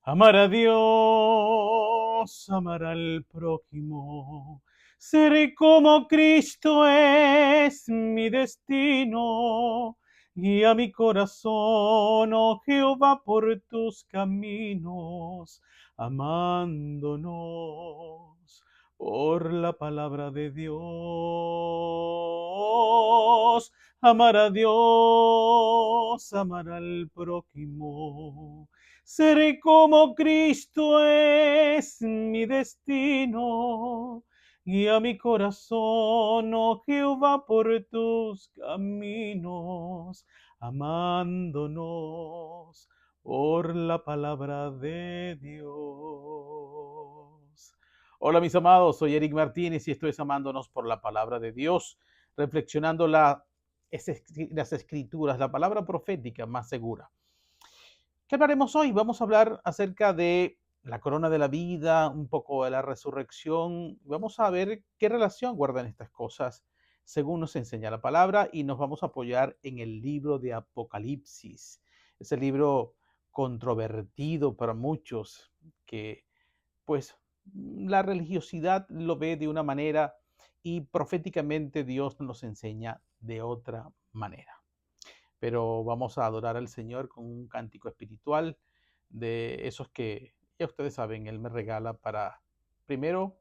Amar a Dios, amar al prójimo, ser como Cristo es mi destino. Guía mi corazón, oh Jehová, por tus caminos, amándonos por la palabra de Dios. Amar a Dios, amar al prójimo. Seré como Cristo es mi destino. Guía mi corazón, oh Jehová, por tus caminos, amándonos por la palabra de Dios. Hola mis amados, soy Eric Martínez y esto es Amándonos por la palabra de Dios, reflexionando las escrituras, la palabra profética más segura. ¿Qué hablaremos hoy? Vamos a hablar acerca de la corona de la vida, un poco de la resurrección. Vamos a ver qué relación guardan estas cosas según nos enseña la palabra y nos vamos a apoyar en el libro de Apocalipsis. Ese libro controvertido para muchos que pues la religiosidad lo ve de una manera y proféticamente Dios nos enseña de otra manera. Pero vamos a adorar al Señor con un cántico espiritual de esos que ya ustedes saben, Él me regala para primero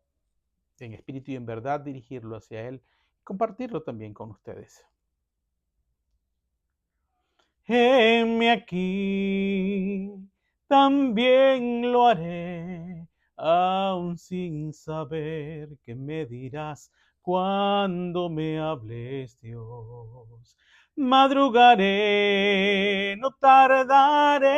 en espíritu y en verdad dirigirlo hacia Él y compartirlo también con ustedes. Heme aquí, también lo haré, aun sin saber qué me dirás cuando me hables, Dios. Madrugaré, no tardaré,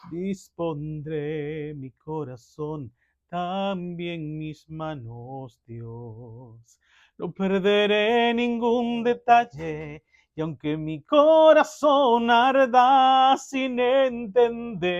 dispondré mi corazón, también mis manos, Dios. No perderé ningún detalle y aunque mi corazón arda sin entender,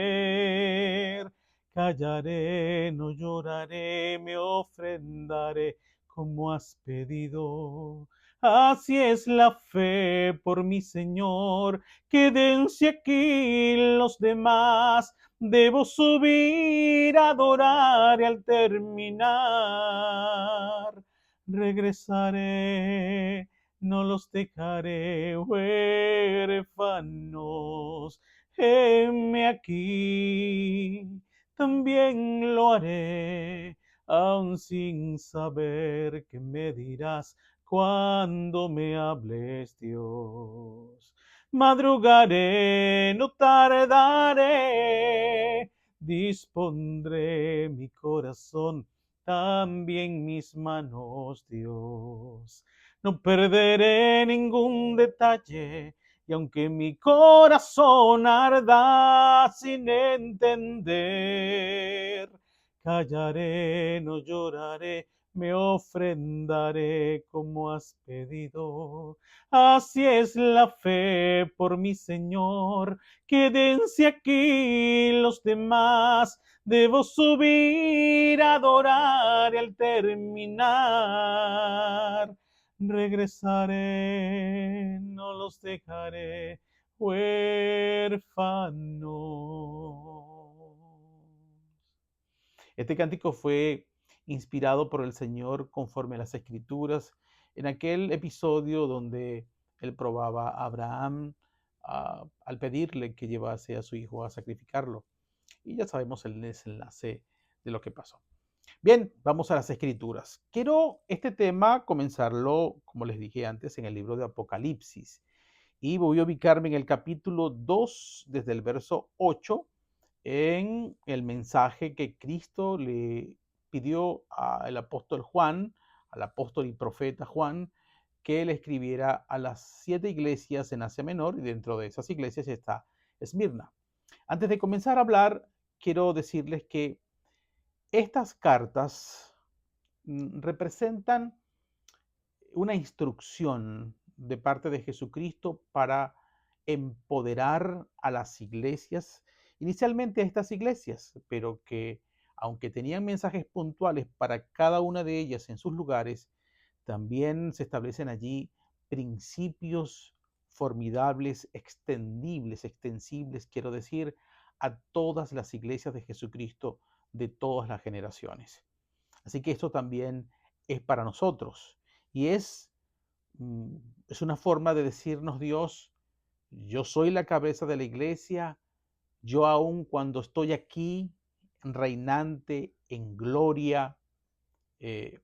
callaré, no lloraré, me ofrendaré como has pedido. Así es la fe por mi Señor, quédense aquí los demás. Debo subir a adorar y al terminar regresaré, no los dejaré huérfanos. Heme aquí, también lo haré, aun sin saber qué me dirás cuando me hables, Dios. Madrugaré, no tardaré, dispondré mi corazón, también mis manos, Dios. No perderé ningún detalle, y aunque mi corazón arda sin entender, callaré, no lloraré, me ofrendaré como has pedido. Así es la fe por mi Señor, quédense aquí los demás. Debo subir a adorar y al terminar regresaré, no los dejaré huérfanos. Este cántico fue inspirado por el Señor conforme a las Escrituras en aquel episodio donde él probaba a Abraham al pedirle que llevase a su hijo a sacrificarlo. Y ya sabemos el desenlace de lo que pasó. Bien, vamos a las Escrituras. Quiero este tema comenzarlo, como les dije antes, en el libro de Apocalipsis. Y voy a ubicarme en el capítulo 2, desde el verso 8, en el mensaje que Cristo le pidió al apóstol Juan, al apóstol y profeta Juan, que él escribiera a las 7 iglesias en Asia Menor, y dentro de esas iglesias está Esmirna. Antes de comenzar a hablar, quiero decirles que estas cartas representan una instrucción de parte de Jesucristo para empoderar a las iglesias, inicialmente a estas iglesias, pero que aunque tenían mensajes puntuales para cada una de ellas en sus lugares, también se establecen allí principios formidables, extendibles, extensibles, quiero decir, a todas las iglesias de Jesucristo de todas las generaciones. Así que esto también es para nosotros y mm, es una forma de decirnos Dios, yo soy la cabeza de la iglesia, yo aún cuando estoy aquí, reinante en gloria, eh,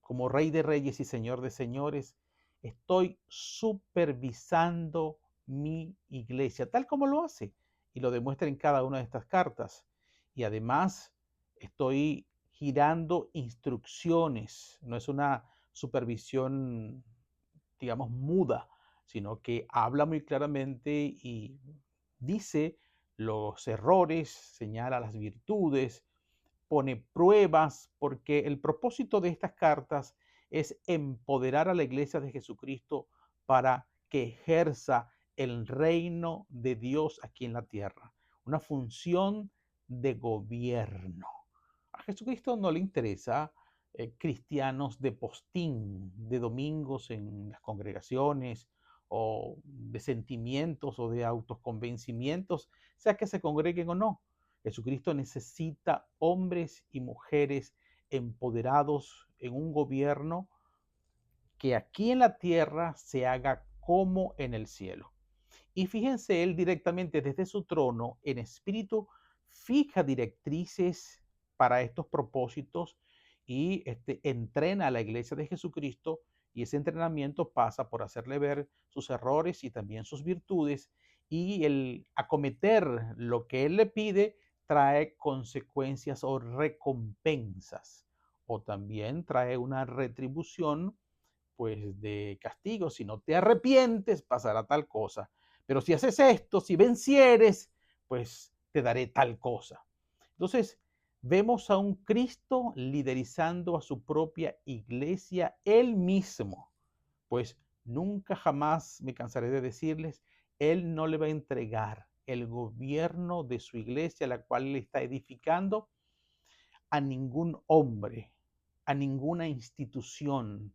como Rey de Reyes y Señor de Señores, estoy supervisando mi iglesia, tal como lo hace y lo demuestra en cada una de estas cartas. Y además estoy girando instrucciones, no es una supervisión, digamos, muda, sino que habla muy claramente y dice los errores, señala las virtudes, pone pruebas, porque el propósito de estas cartas es empoderar a la iglesia de Jesucristo para que ejerza el reino de Dios aquí en la tierra, una función de gobierno. A Jesucristo no le interesa cristianos de postín, de domingos en las congregaciones, o de sentimientos o de autoconvencimientos, sea que se congreguen o no. Jesucristo necesita hombres y mujeres empoderados en un gobierno que aquí en la tierra se haga como en el cielo. Y fíjense, él directamente desde su trono en espíritu fija directrices para estos propósitos y entrena a la iglesia de Jesucristo, y ese entrenamiento pasa por hacerle ver sus errores y también sus virtudes, y el acometer lo que él le pide trae consecuencias o recompensas, o también trae una retribución pues de castigo. Si no te arrepientes, pasará tal cosa. Pero si haces esto, si vencieres, pues te daré tal cosa. Entonces, vemos a un Cristo liderizando a su propia iglesia él mismo, pues nunca jamás me cansaré de decirles, él no le va a entregar el gobierno de su iglesia, la cual le está edificando, a ningún hombre, a ninguna institución,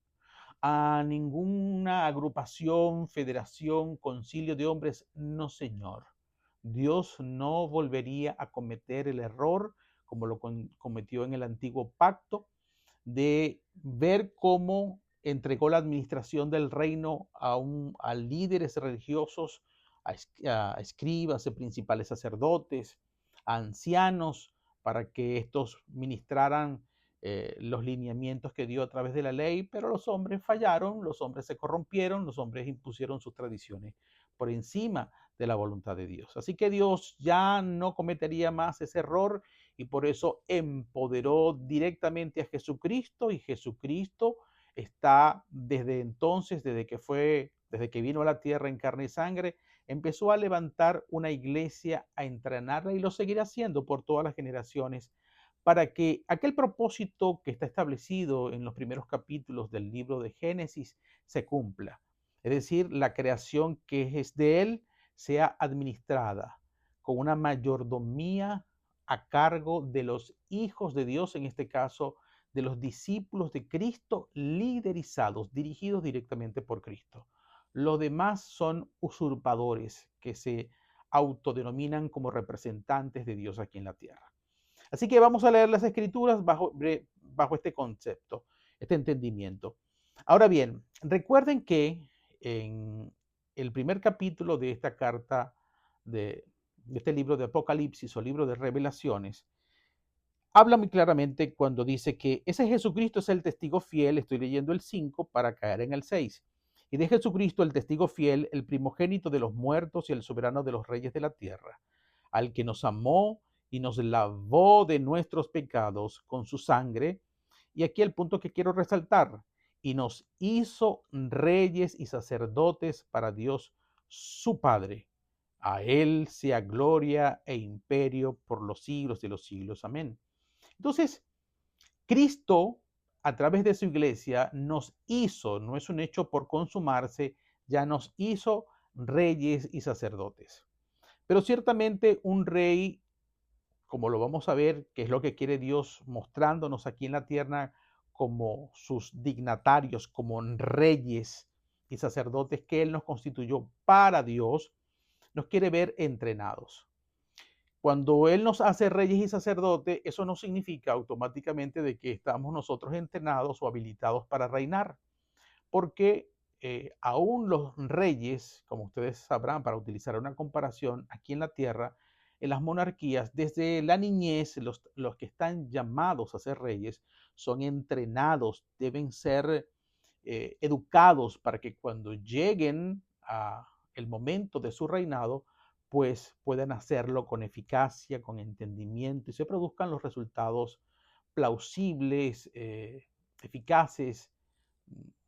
a ninguna agrupación, federación, concilio de hombres, no, señor. Dios no volvería a cometer el error como lo cometió en el antiguo pacto, de ver cómo entregó la administración del reino a líderes religiosos, a escribas, a principales sacerdotes, a ancianos, para que estos ministraran los lineamientos que dio a través de la ley, pero los hombres fallaron, los hombres se corrompieron, los hombres impusieron sus tradiciones por encima de la voluntad de Dios. Así que Dios ya no cometería más ese error, y por eso empoderó directamente a Jesucristo, y Jesucristo está desde entonces, desde que vino a la tierra en carne y sangre, empezó a levantar una iglesia, a entrenarla, y lo seguirá haciendo por todas las generaciones, para que aquel propósito que está establecido en los primeros capítulos del libro de Génesis se cumpla. Es decir, la creación que es de Él sea administrada con una mayordomía a cargo de los hijos de Dios, en este caso de los discípulos de Cristo, liderizados, dirigidos directamente por Cristo. Los demás son usurpadores que se autodenominan como representantes de Dios aquí en la tierra. Así que vamos a leer las escrituras bajo este concepto, este entendimiento. Ahora bien, recuerden que en el primer capítulo de esta carta, de este libro de Apocalipsis o libro de Revelaciones, habla muy claramente cuando dice que ese Jesucristo es el testigo fiel. Estoy leyendo el 5 para caer en el 6. Y de Jesucristo, el testigo fiel, el primogénito de los muertos y el soberano de los reyes de la tierra, al que nos amó y nos lavó de nuestros pecados con su sangre. Y aquí el punto que quiero resaltar: y nos hizo reyes y sacerdotes para Dios su Padre. A él sea gloria e imperio por los siglos de los siglos. Amén. Entonces, Cristo, a través de su iglesia, nos hizo, no es un hecho por consumarse, ya nos hizo reyes y sacerdotes. Pero ciertamente un rey, como lo vamos a ver, que es lo que quiere Dios mostrándonos aquí en la tierra como sus dignatarios, como reyes y sacerdotes que Él nos constituyó para Dios, nos quiere ver entrenados. Cuando Él nos hace reyes y sacerdotes, eso no significa automáticamente de que estamos nosotros entrenados o habilitados para reinar, porque aún los reyes, como ustedes sabrán, para utilizar una comparación, aquí en la tierra, en las monarquías, desde la niñez, los que están llamados a ser reyes son entrenados, deben ser educados para que cuando lleguen a el momento de su reinado, pues puedan hacerlo con eficacia, con entendimiento y se produzcan los resultados plausibles, eficaces,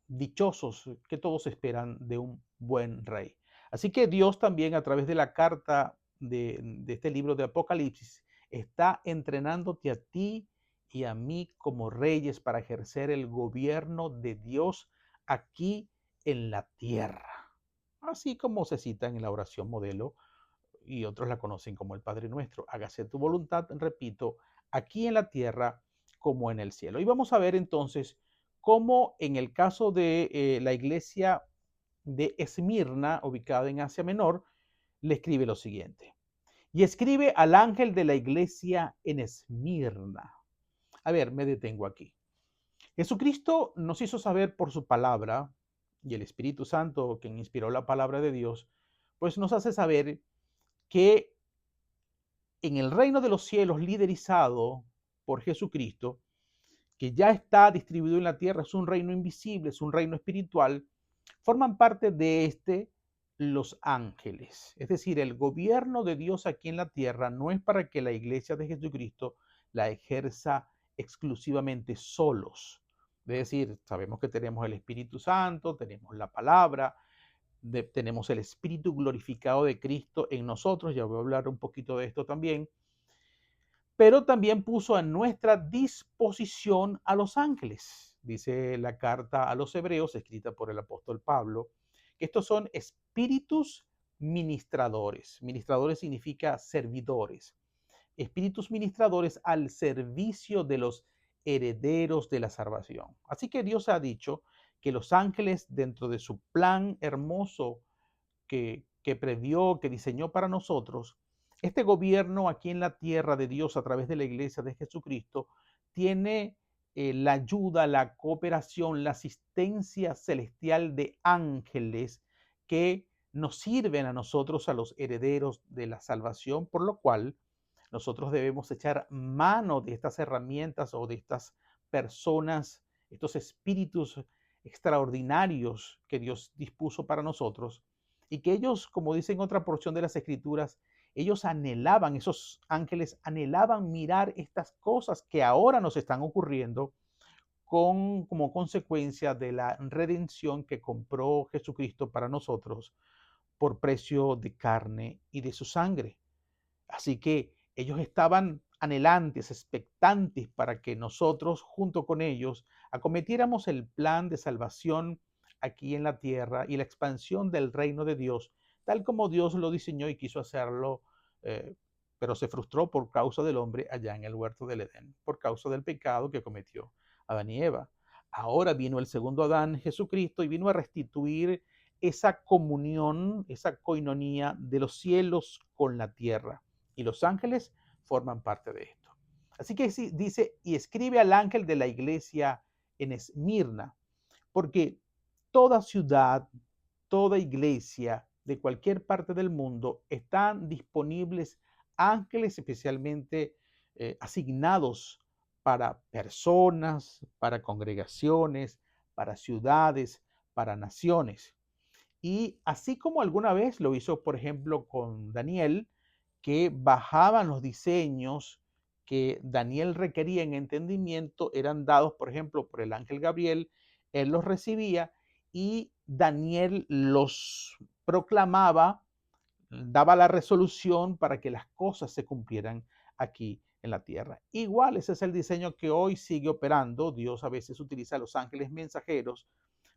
dichosos que todos esperan de un buen rey. Así que Dios también a través de la carta de este libro de Apocalipsis está entrenándote a ti y a mí como reyes para ejercer el gobierno de Dios aquí en la tierra. Así como se cita en la oración modelo y otros la conocen como el Padre Nuestro. Hágase tu voluntad, repito, aquí en la tierra como en el cielo. Y vamos a ver entonces cómo en el caso de la iglesia de Esmirna, ubicada en Asia Menor, le escribe lo siguiente. Y escribe al ángel de la iglesia en Esmirna. A ver, me detengo aquí. Jesucristo nos hizo saber por su palabra, y el Espíritu Santo, quien inspiró la palabra de Dios, pues nos hace saber que en el reino de los cielos liderizado por Jesucristo, que ya está distribuido en la tierra, es un reino invisible, es un reino espiritual, forman parte de este los ángeles. Es decir, el gobierno de Dios aquí en la tierra no es para que la iglesia de Jesucristo la ejerza exclusivamente solos. Es decir, sabemos que tenemos el Espíritu Santo, tenemos la palabra, tenemos el Espíritu glorificado de Cristo en nosotros, ya voy a hablar un poquito de esto también, pero también puso a nuestra disposición a los ángeles. Dice la carta a los hebreos, escrita por el apóstol Pablo, que estos son espíritus ministradores. Ministradores significa servidores. Espíritus ministradores al servicio de los herederos de la salvación. Así que Dios ha dicho que los ángeles, dentro de su plan hermoso que previó, que diseñó para nosotros, este gobierno aquí en la tierra de Dios a través de la iglesia de Jesucristo tiene la ayuda, la cooperación, la asistencia celestial de ángeles que nos sirven a nosotros, a los herederos de la salvación, por lo cual nosotros debemos echar mano de estas herramientas o de estas personas, estos espíritus extraordinarios que Dios dispuso para nosotros y que ellos, como dicen otra porción de las escrituras, ellos anhelaban, esos ángeles anhelaban mirar estas cosas que ahora nos están ocurriendo como consecuencia de la redención que compró Jesucristo para nosotros por precio de carne y de su sangre. Así que ellos estaban anhelantes, expectantes para que nosotros, junto con ellos, acometiéramos el plan de salvación aquí en la tierra y la expansión del reino de Dios, tal como Dios lo diseñó y quiso hacerlo, eh, pero se frustró por causa del hombre allá en el huerto del Edén, por causa del pecado que cometió Adán y Eva. Ahora vino el segundo Adán, Jesucristo, y vino a restituir esa comunión, esa coinonía de los cielos con la tierra. Y los ángeles forman parte de esto. Así que dice, y escribe al ángel de la iglesia en Esmirna, porque toda ciudad, toda iglesia de cualquier parte del mundo están disponibles ángeles especialmente asignados para personas, para congregaciones, para ciudades, para naciones. Y así como alguna vez lo hizo, por ejemplo, con Daniel, que bajaban los diseños que Daniel requería en entendimiento, eran dados, por ejemplo, por el ángel Gabriel, él los recibía y Daniel los proclamaba, daba la resolución para que las cosas se cumplieran aquí en la tierra. Igual ese es el diseño que hoy sigue operando. Dios a veces utiliza a los ángeles mensajeros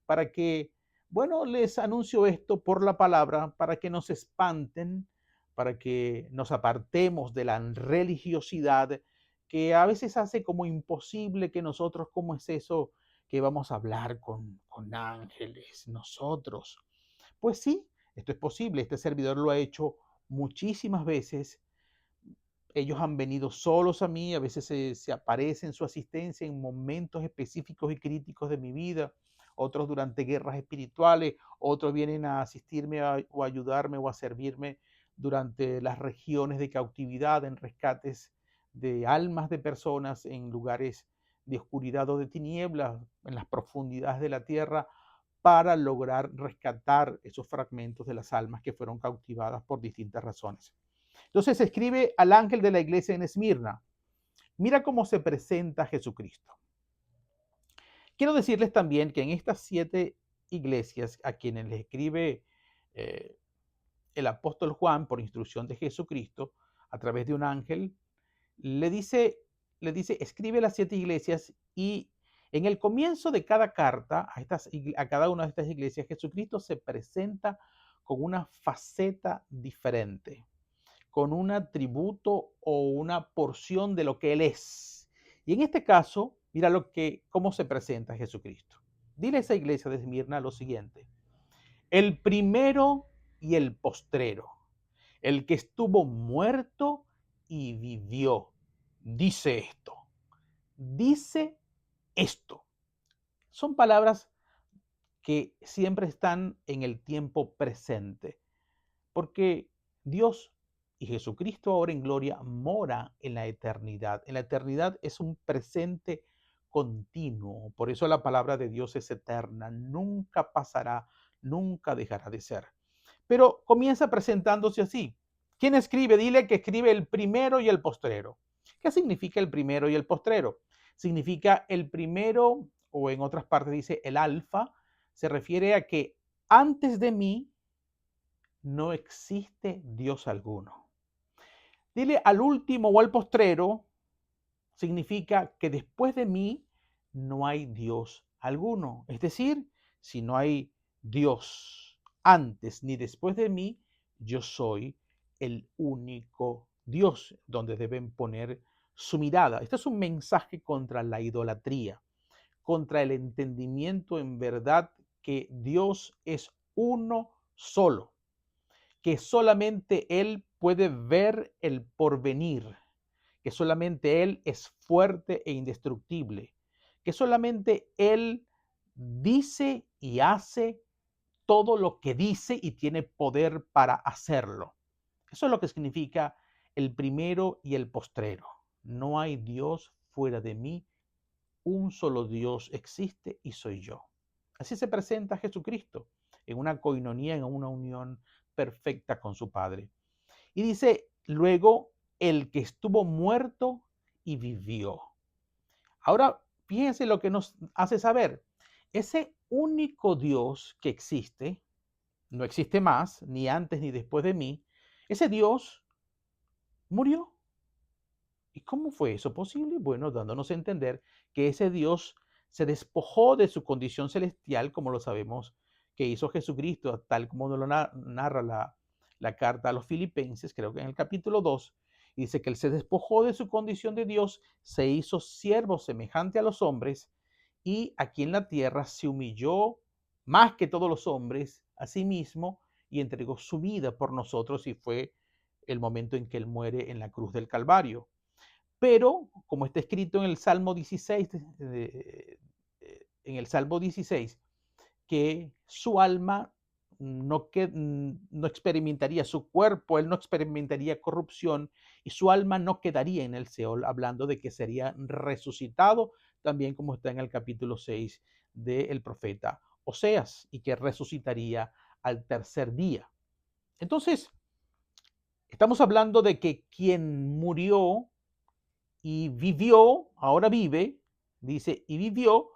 para que, bueno, les anuncio esto por la palabra, para que nos espanten, para que nos apartemos de la religiosidad que a veces hace como imposible que nosotros, ¿cómo es eso que vamos a hablar con ángeles, nosotros? Pues sí, esto es posible, este servidor lo ha hecho muchísimas veces, Ellos han venido solos a mí, a veces se aparecen su asistencia en momentos específicos y críticos de mi vida, otros durante guerras espirituales, otros vienen a asistirme o a ayudarme o a servirme durante las regiones de cautividad, en rescates de almas de personas en lugares de oscuridad o de tinieblas, en las profundidades de la tierra, para lograr rescatar esos fragmentos de las almas que fueron cautivadas por distintas razones. Entonces escribe al ángel de la iglesia en Esmirna. Mira cómo se presenta Jesucristo. Quiero decirles también que en estas 7 iglesias a quienes les escribe eh, el apóstol Juan por instrucción de Jesucristo a través de un ángel, le dice, escribe las 7 iglesias y en el comienzo de cada carta a cada una de estas iglesias, Jesucristo se presenta con una faceta diferente, con un atributo o una porción de lo que Él es. Y en este caso, mira cómo se presenta Jesucristo. Dile a esa iglesia de Esmirna lo siguiente: el primero y el postrero, el que estuvo muerto y vivió, dice esto. Dice esto. Son palabras que siempre están en el tiempo presente, porque Dios y Jesucristo ahora en gloria mora en la eternidad. En la eternidad es un presente continuo. Por eso la palabra de Dios es eterna. Nunca pasará, nunca dejará de ser. Pero comienza presentándose así. ¿Quién escribe? Dile que escribe el primero y el postrero. ¿Qué significa el primero y el postrero? Significa el primero, o en otras partes dice el alfa, se refiere a que antes de mí no existe Dios alguno. Dile al último o al postrero, significa que después de mí no hay Dios alguno. Es decir, si no hay Dios antes ni después de mí, yo soy el único Dios donde deben poner su mirada. Este es un mensaje contra la idolatría, contra el entendimiento en verdad que Dios es uno solo, que solamente Él puede ver el porvenir, que solamente Él es fuerte e indestructible, que solamente Él dice y hace todo lo que dice y tiene poder para hacerlo. Eso es lo que significa el primero y el postrero. No hay Dios fuera de mí, un solo Dios existe y soy yo. Así se presenta Jesucristo en una coinonía, en una unión perfecta con su Padre. Y dice luego, el que estuvo muerto y vivió. Ahora, fíjense lo que nos hace saber. Ese único Dios que existe, no existe más, ni antes ni después de mí, ese Dios murió. ¿Y cómo fue eso posible? Bueno, dándonos a entender que ese Dios se despojó de su condición celestial, como lo sabemos que hizo Jesucristo, tal como lo narra la carta a los Filipenses, creo que en el capítulo 2, y dice que él se despojó de su condición de Dios, se hizo siervo semejante a los hombres, y aquí en la tierra se humilló más que todos los hombres a sí mismo y entregó su vida por nosotros, y fue el momento en que él muere en la cruz del Calvario. Pero, como está escrito en el Salmo 16, en el Salmo 16, que su alma no experimentaría, su cuerpo, él no experimentaría corrupción y su alma no quedaría en el Seol, hablando de que sería resucitado, también como está en el capítulo 6 del profeta Oseas, y que resucitaría al tercer día. Entonces, estamos hablando de que quien murió y vivió, ahora vive, dice, y vivió,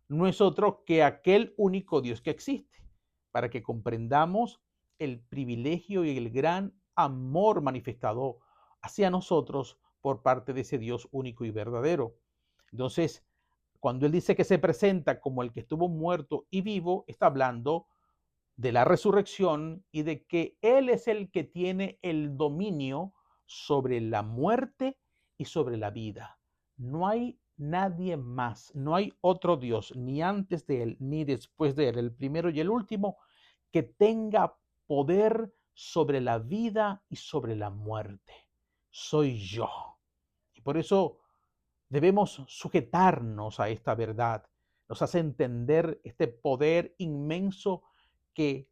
no es otro que aquel único Dios que existe, para que comprendamos el privilegio y el gran amor manifestado hacia nosotros por parte de ese Dios único y verdadero. Entonces, cuando él dice que se presenta como el que estuvo muerto y vivo, está hablando de la resurrección y de que Él es el que tiene el dominio sobre la muerte y sobre la vida. No hay nadie más, no hay otro Dios, ni antes de Él, ni después de Él, el primero y el último, que tenga poder sobre la vida y sobre la muerte. soy yo. Y por eso debemos sujetarnos a esta verdad. Nos hace entender este poder inmenso que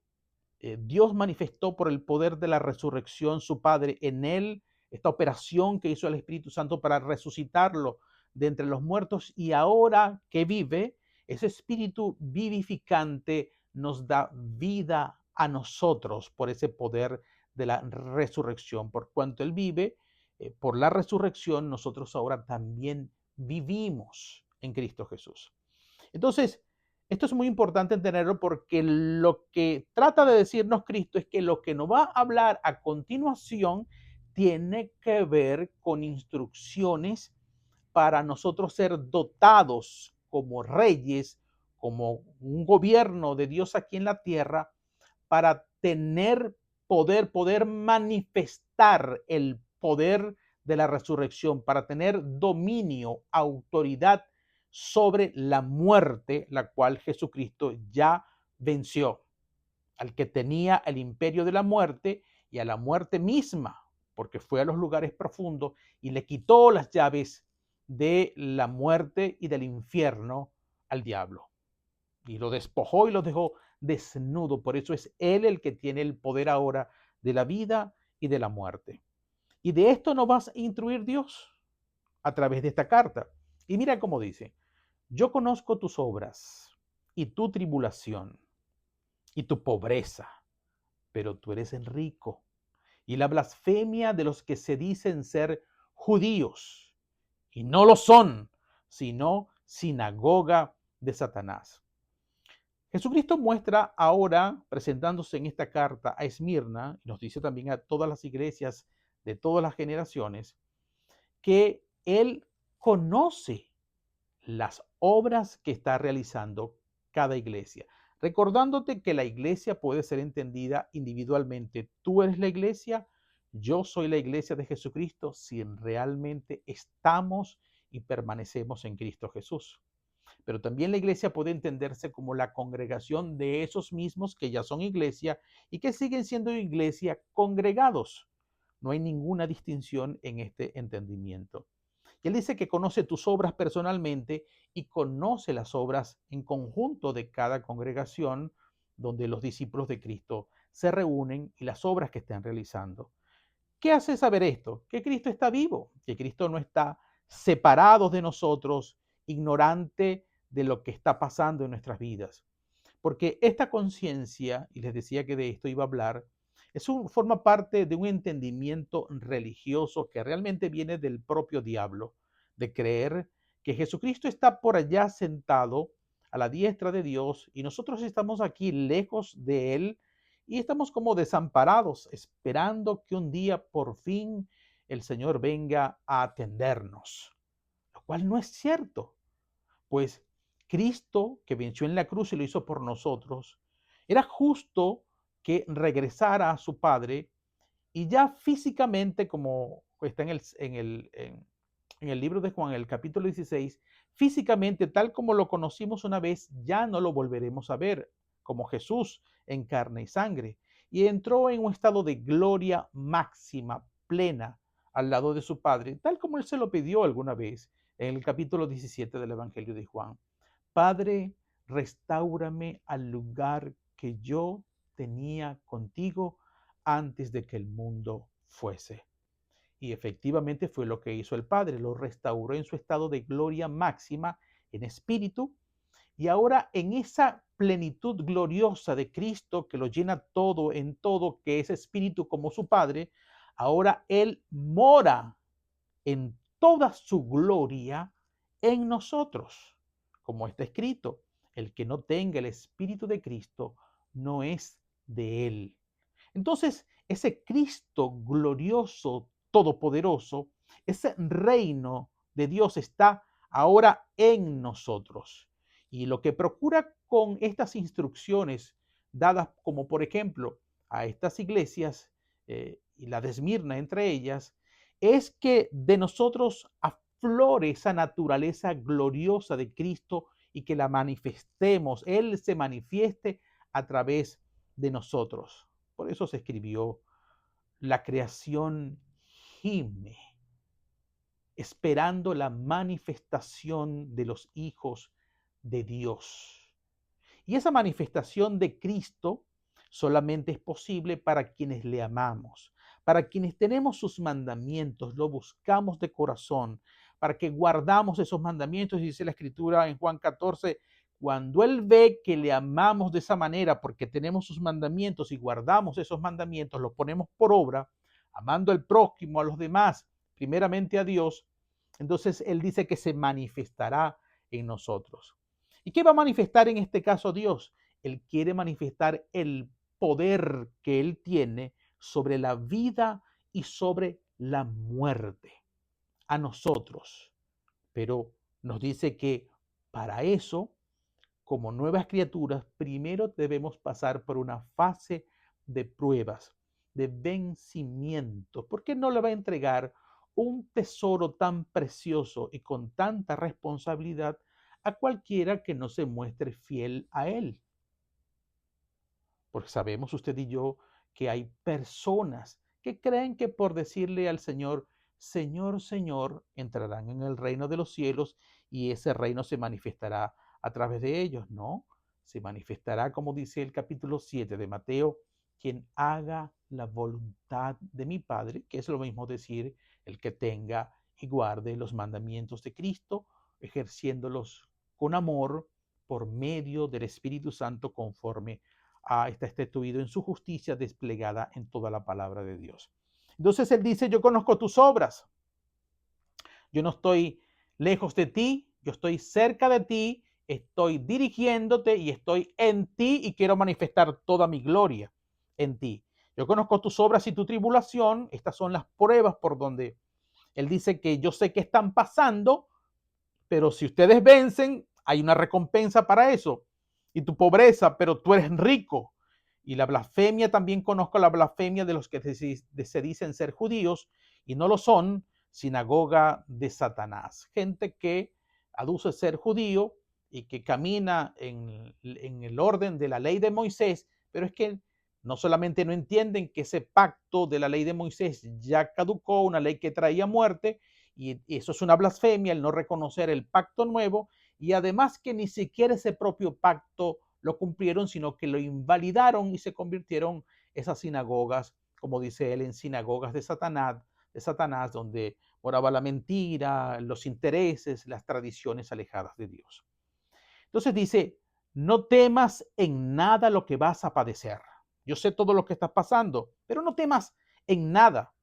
Dios manifestó por el poder de la resurrección, su Padre, en él, esta operación que hizo el Espíritu Santo para resucitarlo de entre los muertos, y ahora que vive, ese Espíritu vivificante nos da vida a nosotros por ese poder de la resurrección. Por cuanto Él vive, por la resurrección, nosotros ahora también vivimos en Cristo Jesús. Entonces, esto es muy importante entenderlo porque lo que trata de decirnos Cristo es que lo que nos va a hablar a continuación tiene que ver con instrucciones para nosotros ser dotados como reyes, como un gobierno de Dios aquí en la tierra, para tener poder manifestar el poder de la resurrección, para tener dominio, autoridad sobre la muerte, la cual Jesucristo ya venció, al que tenía el imperio de la muerte y a la muerte misma, porque fue a los lugares profundos y le quitó las llaves de la muerte y del infierno al diablo. Y lo despojó y lo dejó desnudo. Por eso es Él el que tiene el poder ahora de la vida y de la muerte. Y de esto nos va a instruir Dios a través de esta carta. Y mira cómo dice: yo conozco tus obras y tu tribulación y tu pobreza, pero tú eres el rico, y la blasfemia de los que se dicen ser judíos y no lo son, sino sinagoga de Satanás. Jesucristo muestra ahora, presentándose en esta carta a Esmirna, y nos dice también a todas las iglesias de todas las generaciones, que Él conoce las obras que está realizando cada iglesia. Recordándote que la iglesia puede ser entendida individualmente. Tú eres la iglesia, yo soy la iglesia de Jesucristo, si realmente estamos y permanecemos en Cristo Jesús. Pero también la iglesia puede entenderse como la congregación de esos mismos que ya son iglesia y que siguen siendo iglesia congregados. No hay ninguna distinción en este entendimiento. Y él dice que conoce tus obras personalmente y conoce las obras en conjunto de cada congregación donde los discípulos de Cristo se reúnen y las obras que están realizando. ¿Qué hace saber esto? Que Cristo está vivo, que Cristo no está separado de nosotros, ignorante de lo que está pasando en nuestras vidas. Porque esta conciencia, y les decía que de esto iba a hablar, forma parte de un entendimiento religioso que realmente viene del propio diablo, de creer que Jesucristo está por allá sentado a la diestra de Dios y nosotros estamos aquí lejos de Él y estamos como desamparados, esperando que un día por fin el Señor venga a atendernos, lo cual no es cierto, pues Cristo, que venció en la cruz y lo hizo por nosotros, era justo que regresara a su Padre y ya físicamente, como está en el libro de Juan, el capítulo 16, físicamente, tal como lo conocimos una vez, ya no lo volveremos a ver, como Jesús en carne y sangre. Y entró en un estado de gloria máxima, plena, al lado de su Padre, tal como Él se lo pidió alguna vez en el capítulo 17 del Evangelio de Juan. Padre, restáurame al lugar que yo tenía contigo antes de que el mundo fuese. Y efectivamente fue lo que hizo el Padre, lo restauró en su estado de gloria máxima en espíritu, y ahora en esa plenitud gloriosa de Cristo que lo llena todo en todo, que es espíritu como su Padre, ahora Él mora en toda su gloria en nosotros, como está escrito: el que no tenga el espíritu de Cristo no es de Él. Entonces, ese Cristo glorioso, todopoderoso, ese reino de Dios está ahora en nosotros. Y lo que procura con estas instrucciones dadas, como por ejemplo a estas iglesias, y la de Esmirna entre ellas, es que de nosotros aflore esa naturaleza gloriosa de Cristo y que la manifestemos, Él se manifieste a través de nosotros. Por eso se escribió: la creación gime, esperando la manifestación de los hijos de Dios. Y esa manifestación de Cristo solamente es posible para quienes le amamos, para quienes tenemos sus mandamientos, lo buscamos de corazón, para que guardamos esos mandamientos. Dice la Escritura en Juan 14, cuando Él ve que le amamos de esa manera, porque tenemos sus mandamientos y guardamos esos mandamientos, los ponemos por obra, amando al prójimo, a los demás, primeramente a Dios, entonces Él dice que se manifestará en nosotros. ¿Y qué va a manifestar en este caso Dios? Él quiere manifestar el poder que Él tiene sobre la vida y sobre la muerte a nosotros. Pero nos dice que para eso, como nuevas criaturas, primero debemos pasar por una fase de pruebas, de vencimiento. ¿Por qué no le va a entregar un tesoro tan precioso y con tanta responsabilidad a cualquiera que no se muestre fiel a Él? Porque sabemos usted y yo que hay personas que creen que por decirle al Señor, Señor, Señor, entrarán en el reino de los cielos y ese reino se manifestará a través de ellos. No, se manifestará, como dice el capítulo 7 de Mateo, quien haga la voluntad de mi Padre, que es lo mismo decir el que tenga y guarde los mandamientos de Cristo, ejerciéndolos con amor por medio del Espíritu Santo conforme está estatuido en su justicia desplegada en toda la palabra de Dios. Entonces Él dice, yo conozco tus obras, yo no estoy lejos de ti, yo estoy cerca de ti, estoy dirigiéndote y estoy en ti y quiero manifestar toda mi gloria en ti. Yo conozco tus obras y tu tribulación, estas son las pruebas por donde Él dice que yo sé que están pasando, pero si ustedes vencen, hay una recompensa para eso. Y tu pobreza, pero tú eres rico. Y la blasfemia, también conozco la blasfemia de los que se dicen ser judíos y no lo son, sinagoga de Satanás. Gente que aduce ser judío y que camina en el orden de la ley de Moisés, pero es que no solamente no entienden que ese pacto de la ley de Moisés ya caducó, una ley que traía muerte, y eso es una blasfemia, el no reconocer el pacto nuevo, y además que ni siquiera ese propio pacto lo cumplieron, sino que lo invalidaron y se convirtieron esas sinagogas, como dice él, en sinagogas de Satanás, donde moraba la mentira, los intereses, las tradiciones alejadas de Dios. Entonces dice, no temas en nada lo que vas a padecer. Yo sé todo lo que está pasando, pero no temas en nada.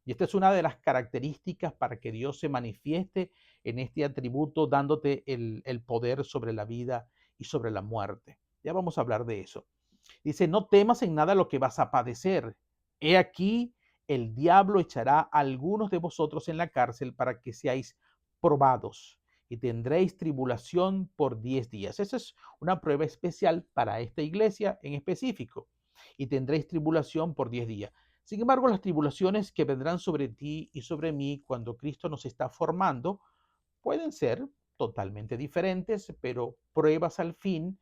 Y esta es una de las características para que Dios se manifieste en este atributo, dándote el poder sobre la vida y sobre la muerte. Ya vamos a hablar de eso. Dice, no temas en nada lo que vas a padecer. He aquí, el diablo echará a algunos de vosotros en la cárcel para que seáis probados y tendréis tribulación por 10 días. Esa es una prueba especial para esta iglesia en específico. Y tendréis tribulación por 10 días. Sin embargo, las tribulaciones que vendrán sobre ti y sobre mí cuando Cristo nos está formando pueden ser totalmente diferentes, pero pruebas al fin,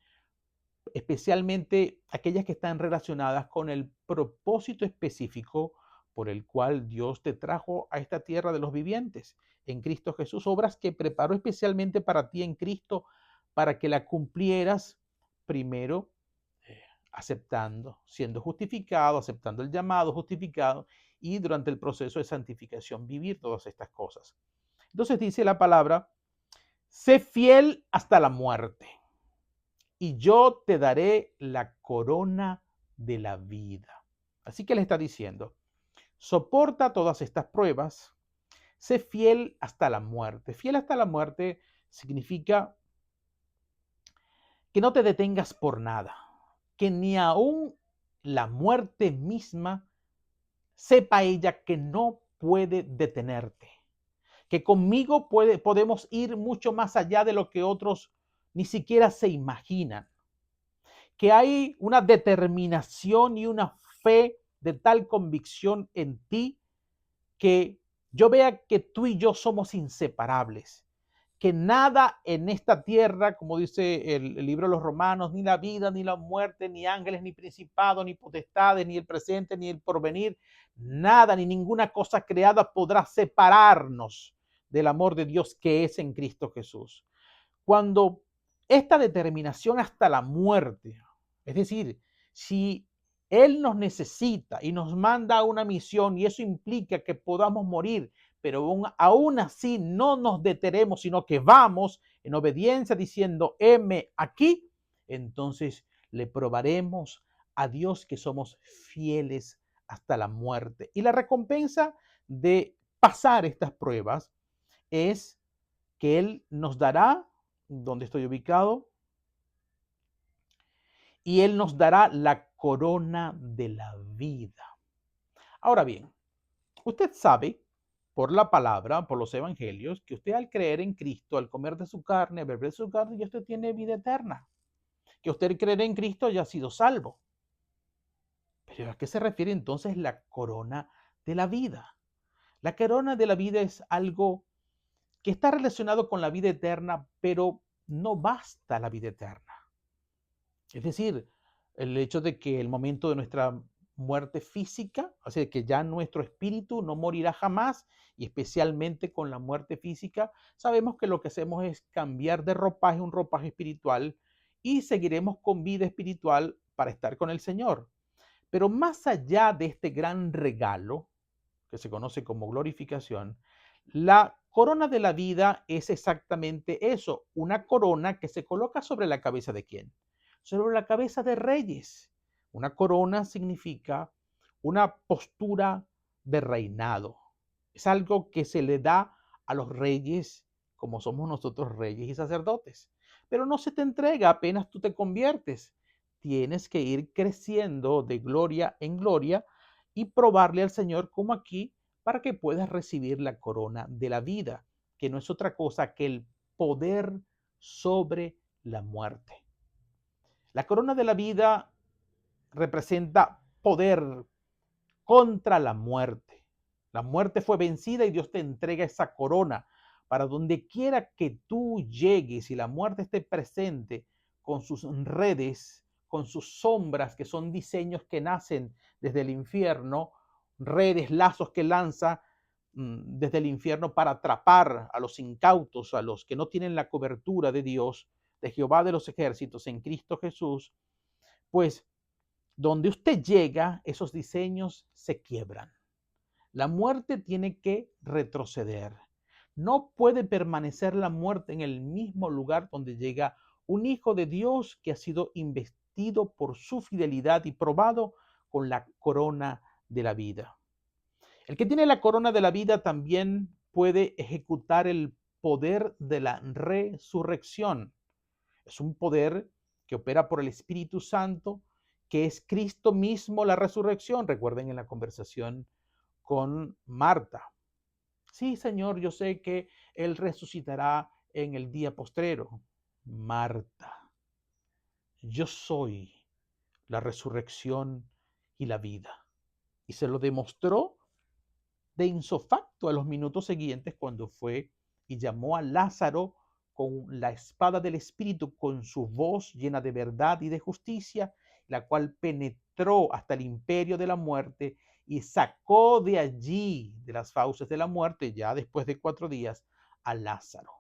especialmente aquellas que están relacionadas con el propósito específico por el cual Dios te trajo a esta tierra de los vivientes en Cristo Jesús, obras que preparó especialmente para ti en Cristo, para que la cumplieras primero aceptando, siendo justificado, aceptando el llamado, justificado, y durante el proceso de santificación vivir todas estas cosas. Entonces dice la palabra, sé fiel hasta la muerte y yo te daré la corona de la vida. Así que le está diciendo, soporta todas estas pruebas, sé fiel hasta la muerte. Fiel hasta la muerte significa que no te detengas por nada, que ni aún la muerte misma sepa ella que no puede detenerte, que conmigo podemos ir mucho más allá de lo que otros ni siquiera se imaginan, que hay una determinación y una fe de tal convicción en ti que yo vea que tú y yo somos inseparables, que nada en esta tierra, como dice el libro de los Romanos, ni la vida, ni la muerte, ni ángeles, ni principados, ni potestades, ni el presente, ni el porvenir, nada, ni ninguna cosa creada podrá separarnos del amor de Dios que es en Cristo Jesús. Cuando esta determinación hasta la muerte, es decir, si Él nos necesita y nos manda a una misión y eso implica que podamos morir, pero aún así no nos detenemos, sino que vamos en obediencia diciendo, heme aquí, entonces le probaremos a Dios que somos fieles hasta la muerte. Y la recompensa de pasar estas pruebas es que Él nos dará, donde estoy ubicado, y Él nos dará la corona de la vida. Ahora bien, usted sabe por la palabra, por los evangelios, que usted al creer en Cristo, al comer de su carne, beber de su carne, ya usted tiene vida eterna. Que usted al creer en Cristo ya ha sido salvo. Pero ¿a qué se refiere entonces la corona de la vida? La corona de la vida es algo que está relacionado con la vida eterna, pero no basta la vida eterna. Es decir, el hecho de que el momento de nuestra muerte física, o sea, que ya nuestro espíritu no morirá jamás, y especialmente con la muerte física, sabemos que lo que hacemos es cambiar de ropaje, un ropaje espiritual, y seguiremos con vida espiritual para estar con el Señor. Pero más allá de este gran regalo, que se conoce como glorificación, la corona de la vida es exactamente eso, una corona que se coloca sobre la cabeza de quién, sobre la cabeza de reyes. Una corona significa una postura de reinado. Es algo que se le da a los reyes como somos nosotros reyes y sacerdotes. Pero no se te entrega apenas tú te conviertes. Tienes que ir creciendo de gloria en gloria y probarle al Señor como aquí para que puedas recibir la corona de la vida, que no es otra cosa que el poder sobre la muerte. La corona de la vida representa poder contra la muerte. La muerte fue vencida y Dios te entrega esa corona para donde quiera que tú llegues y la muerte esté presente con sus redes, con sus sombras, que son diseños que nacen desde el infierno, redes, lazos que lanza desde el infierno para atrapar a los incautos, a los que no tienen la cobertura de Dios, de Jehová de los ejércitos en Cristo Jesús, pues donde usted llega, esos diseños se quiebran. La muerte tiene que retroceder. No puede permanecer la muerte en el mismo lugar donde llega un hijo de Dios que ha sido investido por su fidelidad y probado con la corona de la vida. El que tiene la corona de la vida también puede ejecutar el poder de la resurrección. Es un poder que opera por el Espíritu Santo, que es Cristo mismo la resurrección. Recuerden en la conversación con Marta. Sí, Señor, yo sé que Él resucitará en el día postrero. Marta, yo soy la resurrección y la vida. Y se lo demostró de insofacto a los minutos siguientes cuando fue y llamó a Lázaro con la espada del Espíritu, con su voz llena de verdad y de justicia, la cual penetró hasta el imperio de la muerte y sacó de allí, de las fauces de la muerte, ya después de 4 días, a Lázaro.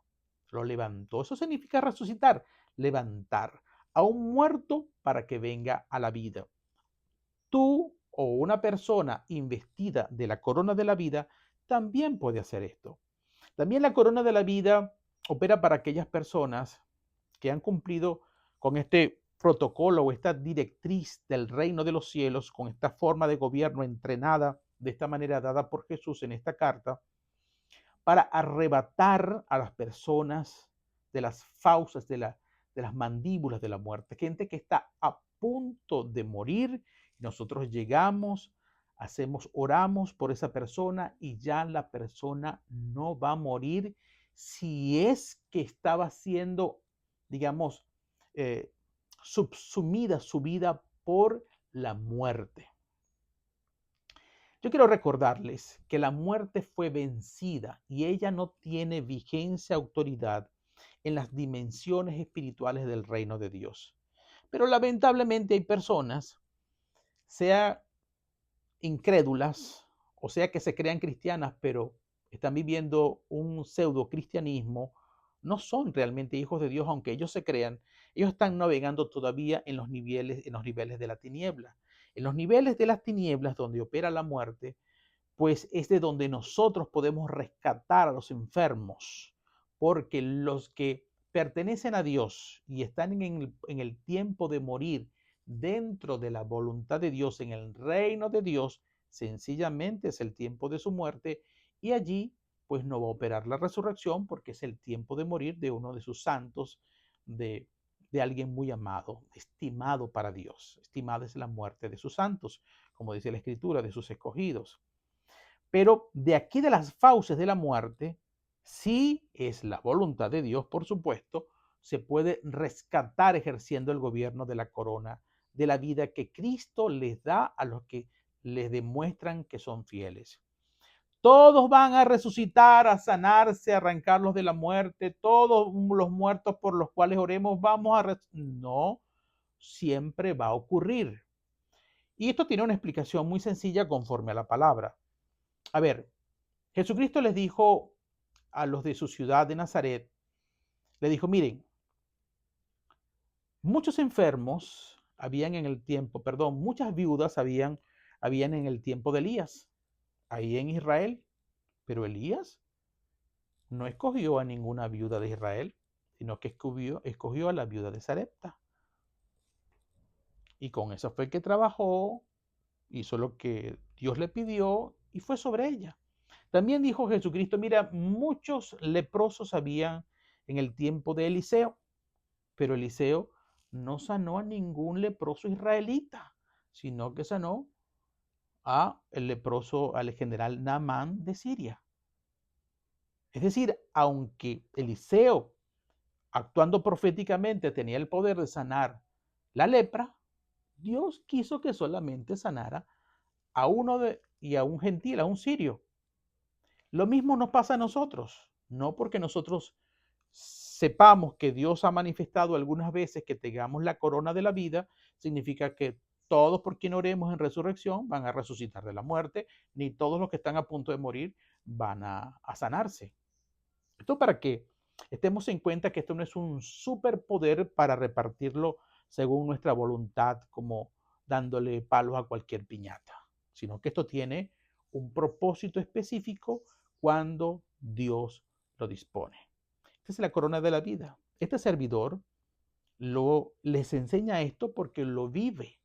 Lo levantó. Eso significa resucitar, levantar a un muerto para que venga a la vida. Tú o una persona investida de la corona de la vida también puede hacer esto. También la corona de la vida opera para aquellas personas que han cumplido con este protocolo o esta directriz del reino de los cielos, con esta forma de gobierno entrenada de esta manera dada por Jesús en esta carta, para arrebatar a las personas de las fauces, de las mandíbulas de la muerte. Gente que está a punto de morir. Nosotros llegamos, oramos por esa persona y ya la persona no va a morir si es que estaba siendo, digamos, eh, subsumida su vida por la muerte. Yo quiero recordarles que la muerte fue vencida y ella no tiene vigencia, autoridad en las dimensiones espirituales del reino de Dios. Pero lamentablemente hay personas, sea incrédulas, o sea que se crean cristianas, pero están viviendo un pseudo cristianismo, no son realmente hijos de Dios, aunque ellos se crean, ellos están navegando todavía en los niveles de la tiniebla. En los niveles de las tinieblas donde opera la muerte, pues es de donde nosotros podemos rescatar a los enfermos, porque los que pertenecen a Dios y están en el tiempo de morir dentro de la voluntad de Dios, en el reino de Dios, sencillamente es el tiempo de su muerte y allí pues no va a operar la resurrección porque es el tiempo de morir de uno de sus santos, de, de alguien muy amado, estimado para Dios. Estimada es la muerte de sus santos, como dice la Escritura, de sus escogidos. Pero de aquí de las fauces de la muerte, si es la voluntad de Dios, por supuesto, se puede rescatar ejerciendo el gobierno de la corona de la vida que Cristo les da a los que les demuestran que son fieles. Todos van a resucitar, a sanarse, a arrancarlos de la muerte. Todos los muertos por los cuales oremos vamos a... No, siempre va a ocurrir. Y esto tiene una explicación muy sencilla conforme a la palabra. A ver, Jesucristo les dijo a los de su ciudad de Nazaret, le dijo, miren, muchos enfermos habían en el tiempo, perdón, muchas viudas habían en el tiempo de Elías, ahí en Israel, pero Elías no escogió a ninguna viuda de Israel, sino que escogió a la viuda de Sarepta. Y con eso fue que trabajó, hizo lo que Dios le pidió y fue sobre ella. También dijo Jesucristo, mira, muchos leprosos habían en el tiempo de Eliseo, pero Eliseo no sanó a ningún leproso israelita, sino que sanó a el leproso, al general Naamán de Siria. Es decir, aunque Eliseo, actuando proféticamente, tenía el poder de sanar la lepra, Dios quiso que solamente sanara a y a un gentil, a un sirio. Lo mismo nos pasa a nosotros, no porque nosotros sepamos que Dios ha manifestado algunas veces que tengamos la corona de la vida, significa que todos por quien oremos en resurrección van a resucitar de la muerte, ni todos los que están a punto de morir van a sanarse. Esto para que estemos en cuenta que esto no es un superpoder para repartirlo según nuestra voluntad, como dándole palos a cualquier piñata, sino que esto tiene un propósito específico cuando Dios lo dispone. Esta es la corona de la vida. Este servidor les enseña esto porque lo vive.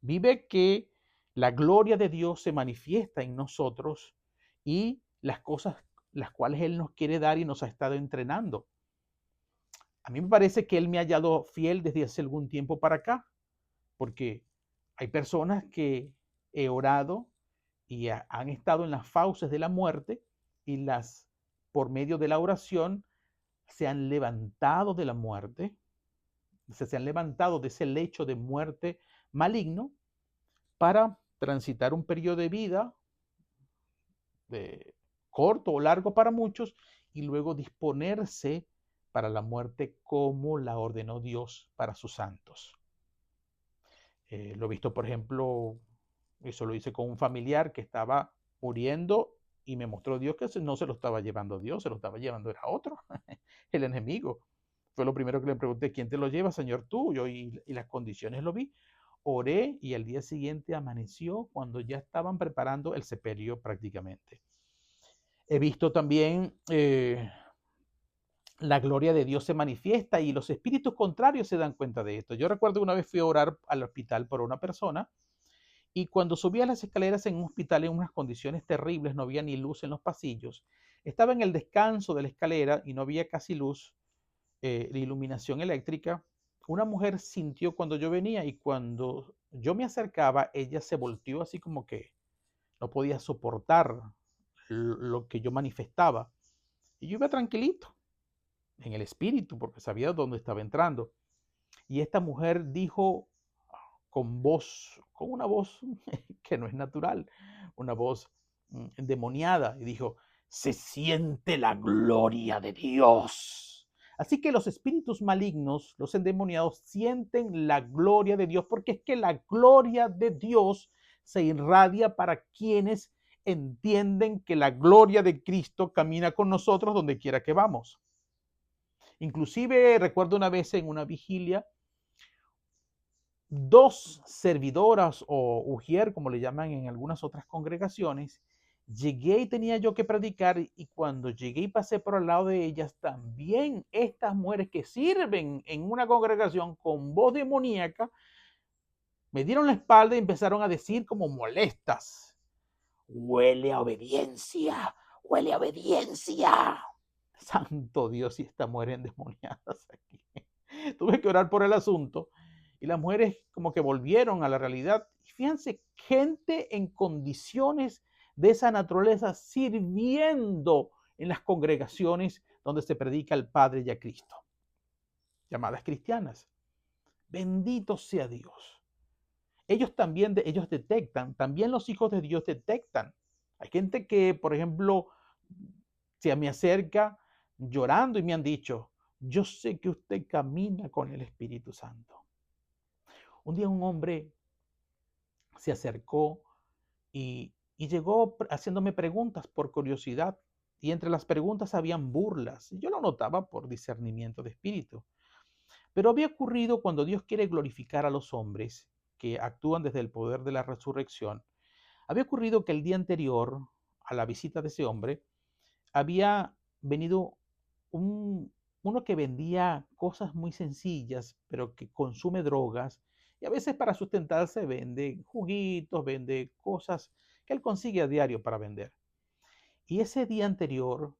Vive que la gloria de Dios se manifiesta en nosotros y las cosas las cuales Él nos quiere dar y nos ha estado entrenando. A mí me parece que Él me ha hallado fiel desde hace algún tiempo para acá, porque hay personas que he orado y han estado en las fauces de la muerte y por medio de la oración, se han levantado de la muerte, se han levantado de ese lecho de muerte maligno para transitar un periodo de vida corto o largo para muchos y luego disponerse para la muerte como la ordenó Dios para sus santos. Lo he visto, por ejemplo, eso lo hice con un familiar que estaba muriendo y me mostró Dios que no se lo estaba llevando Dios, se lo estaba llevando era otro, el enemigo. Fue lo primero que le pregunté, ¿quién te lo lleva, Señor, tú? Y las condiciones lo vi. Oré y al día siguiente amaneció cuando ya estaban preparando el sepelio prácticamente. He visto también la gloria de Dios se manifiesta y los espíritus contrarios se dan cuenta de esto. Yo recuerdo que una vez fui a orar al hospital por una persona y cuando subía las escaleras en un hospital en unas condiciones terribles, no había ni luz en los pasillos, estaba en el descanso de la escalera y no había casi luz de iluminación eléctrica. Una mujer sintió cuando yo venía y cuando yo me acercaba, ella se volteó así como que no podía soportar lo que yo manifestaba. Y yo iba tranquilito en el espíritu porque sabía dónde estaba entrando. Y esta mujer dijo con una voz que no es natural, una voz endemoniada, y dijo, se siente la gloria de Dios. Así que los espíritus malignos, los endemoniados, sienten la gloria de Dios, porque es que la gloria de Dios se irradia para quienes entienden que la gloria de Cristo camina con nosotros donde quiera que vamos. Inclusive recuerdo una vez en una vigilia, dos servidoras o ujier, como le llaman en algunas otras congregaciones, llegué y tenía yo que predicar, y cuando llegué y pasé por al lado de ellas, también estas mujeres que sirven en una congregación con voz demoníaca, me dieron la espalda y empezaron a decir como molestas: huele a obediencia, huele a obediencia. Santo Dios, y estas mujeres endemoniadas aquí. Tuve que orar por el asunto y las mujeres como que volvieron a la realidad. Y fíjense, gente en condiciones de esa naturaleza sirviendo en las congregaciones donde se predica al Padre y a Cristo, llamadas cristianas. Bendito sea Dios. Ellos también, ellos detectan, también los hijos de Dios detectan. Hay gente que, por ejemplo, se me acerca llorando y me han dicho: yo sé que usted camina con el Espíritu Santo. Un día un hombre se acercó y llegó haciéndome preguntas por curiosidad, y entre las preguntas habían burlas. Yo lo notaba por discernimiento de espíritu. Pero había ocurrido cuando Dios quiere glorificar a los hombres que actúan desde el poder de la resurrección. Había ocurrido que el día anterior a la visita de ese hombre había venido uno que vendía cosas muy sencillas, pero que consume drogas, y a veces para sustentarse vende juguitos, vende cosas que él consigue a diario para vender. Y ese día anterior,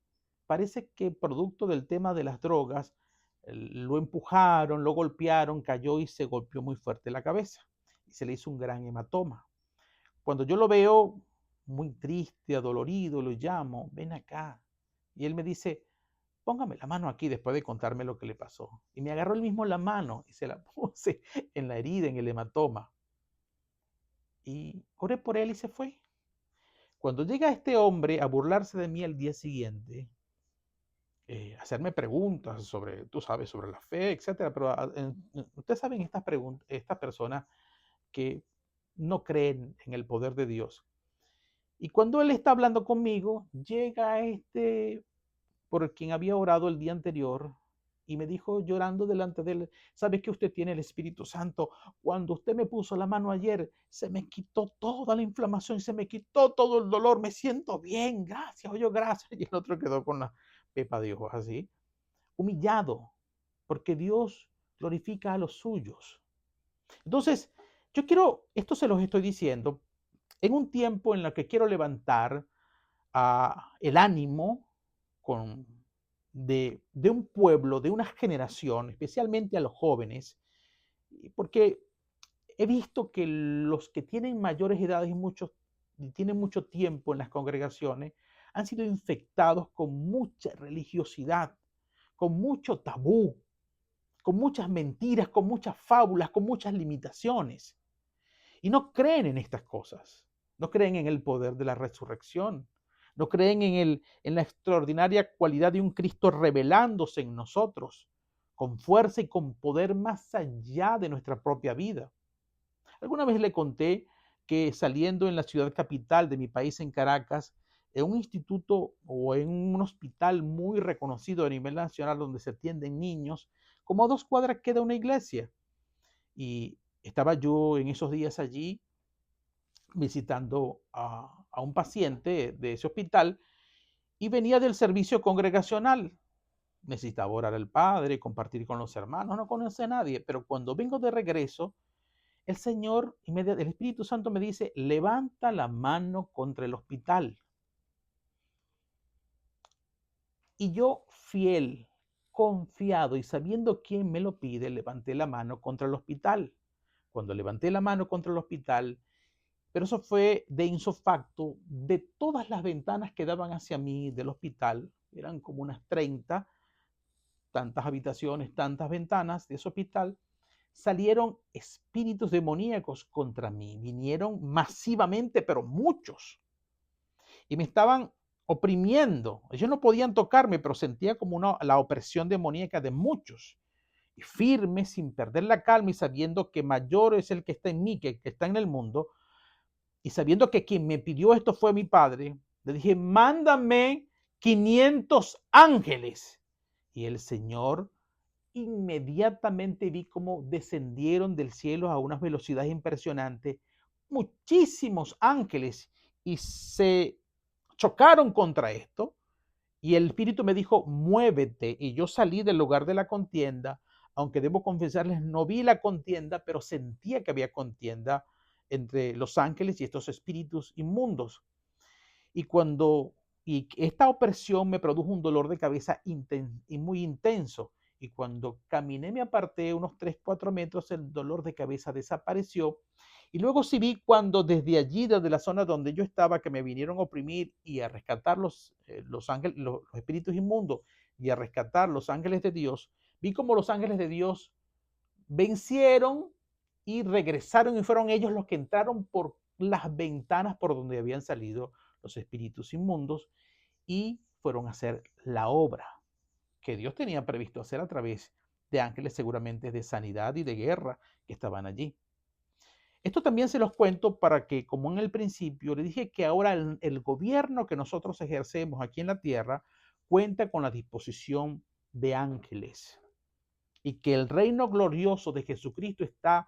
parece que producto del tema de las drogas, lo empujaron, lo golpearon, cayó y se golpeó muy fuerte la cabeza y se le hizo un gran hematoma. Cuando yo lo veo muy triste, adolorido, lo llamo: ven acá. Y él me dice: póngame la mano aquí, después de contarme lo que le pasó. Y me agarró él mismo la mano y se la puse en la herida, en el hematoma. Y oré por él y se fue. Cuando llega este hombre a burlarse de mí el día siguiente, hacerme preguntas sobre, tú sabes, sobre la fe, etcétera, pero ustedes saben, estas preguntas, estas personas que no creen en el poder de Dios. Y cuando él está hablando conmigo, llega este por quien había orado el día anterior y me dijo llorando delante de él: ¿sabe que usted tiene el Espíritu Santo? Cuando usted me puso la mano ayer, se me quitó toda la inflamación, se me quitó todo el dolor, me siento bien, gracias, oye, gracias. Y el otro quedó con la pepa de ojos así, humillado, porque Dios glorifica a los suyos. Entonces, yo quiero, esto se los estoy diciendo en un tiempo en el que quiero levantar el ánimo con, de un pueblo, de una generación, especialmente a los jóvenes, porque he visto que los que tienen mayores edades y tienen mucho tiempo en las congregaciones han sido infectados con mucha religiosidad, con mucho tabú, con muchas mentiras, con muchas fábulas, con muchas limitaciones. Y no creen en estas cosas, no creen en el poder de la resurrección, no creen en la extraordinaria cualidad de un Cristo revelándose en nosotros, con fuerza y con poder más allá de nuestra propia vida. Alguna vez le conté que saliendo en la ciudad capital de mi país, en Caracas, en un instituto o en un hospital muy reconocido a nivel nacional donde se atienden niños, como a 2 cuadras queda una iglesia. Y estaba yo en esos días allí visitando a un paciente de ese hospital y venía del servicio congregacional. Necesitaba orar al Padre, compartir con los hermanos, no conoce a nadie, pero cuando vengo de regreso, el Señor, el Espíritu Santo me dice: levanta la mano contra el hospital. Y yo, fiel, confiado y sabiendo quién me lo pide, levanté la mano contra el hospital. Cuando levanté la mano contra el hospital, pero eso fue de insofacto, de todas las ventanas que daban hacia mí del hospital, eran como unas 30, tantas habitaciones, tantas ventanas de ese hospital, salieron espíritus demoníacos contra mí. Vinieron masivamente, pero muchos. Y me estaban oprimiendo. Ellos no podían tocarme, pero sentía como la opresión demoníaca de muchos. Y firme, sin perder la calma y sabiendo que mayor es el que está en mí, que el que está en el mundo, y sabiendo que quien me pidió esto fue mi Padre, le dije, mándame 500 ángeles. Y el Señor, inmediatamente vi cómo descendieron del cielo a unas velocidades impresionantes muchísimos ángeles y se chocaron contra esto. Y el Espíritu me dijo, muévete. Y yo salí del lugar de la contienda, aunque debo confesarles, no vi la contienda, pero sentía que había contienda entre los ángeles y estos espíritus inmundos. Y esta opresión me produjo un dolor de cabeza y muy intenso. Y cuando caminé, me aparté unos 3, 4 metros, el dolor de cabeza desapareció. Y luego sí vi cuando desde allí, desde la zona donde yo estaba, que me vinieron a oprimir y a rescatar los ángeles, los espíritus inmundos y a rescatar los ángeles de Dios, vi como los ángeles de Dios vencieron y regresaron y fueron ellos los que entraron por las ventanas por donde habían salido los espíritus inmundos y fueron a hacer la obra que Dios tenía previsto hacer a través de ángeles seguramente de sanidad y de guerra que estaban allí. Esto también se los cuento para que, como en el principio, le dije que ahora el gobierno que nosotros ejercemos aquí en la tierra cuenta con la disposición de ángeles y que el reino glorioso de Jesucristo está